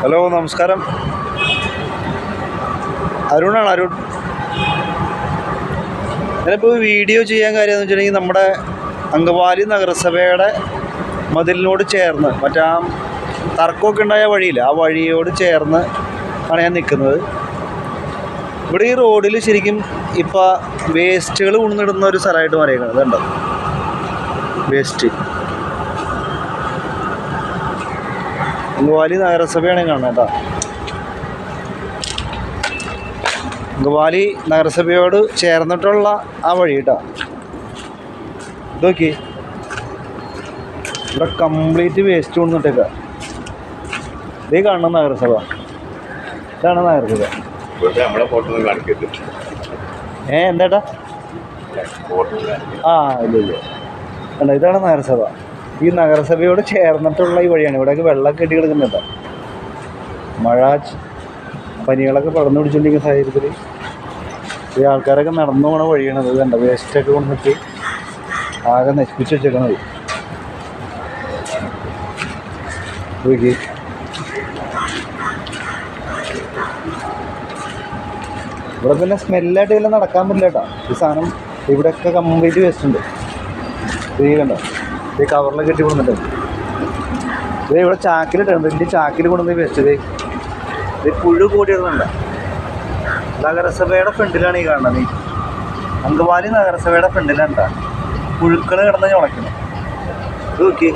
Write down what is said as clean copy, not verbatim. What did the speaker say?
Hello, നമസ്കാരം. അരുണാണ്, അരുൺ. ഞാനിപ്പോൾ video ചെയ്യാൻ കാര്യം എന്ന് വെച്ചിട്ടുണ്ടെങ്കിൽ നമ്മുടെ അങ്കമാലി നഗരസഭയുടെ മതിലിനോട് ചേർന്ന് മറ്റേ തർക്കമൊക്കെ ഉണ്ടായ വഴിയില്ല, ആ വഴിയോട് ചേർന്ന് ആണ് ഞാൻ നിൽക്കുന്നത്. ഇവിടെ ഈ റോഡിൽ ശരിക്കും ഇപ്പോൾ വേസ്റ്റുകൾ ഉണർന്നിടുന്ന ഒരു സ്ഥലമായിട്ട് മാറിയേക്കുന്നത്. ഇതുണ്ടോ വേസ്റ്റ്? അങ്കമാലി നഗരസഭയാണ് കാണുന്നത് കേട്ടോ. അങ്കമാലി നഗരസഭയോട് ചേർന്നിട്ടുള്ള ആ വഴി കേട്ടോ. ഇതൊക്കെ ഇവിടെ കംപ്ലീറ്റ് വേസ്റ്റ് കൊണ്ടിട്ടേക്ക. ഇതേ കാണുന്ന നഗരസഭ, ഇതാണ് നഗരസഭ. എന്താട്ടാ? ഇല്ല അല്ല, ഇതാണ് നഗരസഭ. ഈ നഗരസഭയോട് ചേർന്നിട്ടുള്ള ഈ വഴിയാണ്. ഇവിടെയൊക്കെ വെള്ളം കെട്ടി കിടക്കുന്നുണ്ടോ. മഴ പനികളൊക്കെ പടർന്നു പിടിച്ചുകൊണ്ടിരിക്കുന്ന സാഹചര്യത്തിൽ ഈ ആൾക്കാരൊക്കെ നടന്നു പോണ വഴിയാണത്. കണ്ട വേസ്റ്റൊക്കെ കൊണ്ടിട്ട് ആകെ നശിപ്പിച്ച് വെച്ചേക്കണത്. ഇവിടെ പിന്നെ സ്മെല്ലായിട്ട് എല്ലാം നടക്കാൻ പറ്റില്ല കേട്ടോ. ഈ സാധനം ഇവിടെയൊക്കെ കംപ്ലീറ്റ് വേസ്റ്റ് ഉണ്ട്. ഇത് കണ്ടോ, ഈ കവറിലൊക്കെ കെട്ടി കൊണ്ടുവന്നിട്ടുണ്ട്. ഇത് ഇവിടെ ചാക്കിലിട്ടുണ്ട്. വലിയ ചാക്കിൽ കൊണ്ടുവന്ന് വേസ്റ്റ്. ഇത് പുഴു കൂടിയിടുന്നുണ്ട്. നഗരസഭയുടെ ഫ്രണ്ടിലാണ് ഈ കാണുന്നത്. ഈ അങ്കമാലി നഗരസഭയുടെ ഫ്രണ്ടിലാണ് പുഴുക്കൾ കിടന്ന് ചുളയ്ക്കുന്നത്. ഇത് നോക്കി.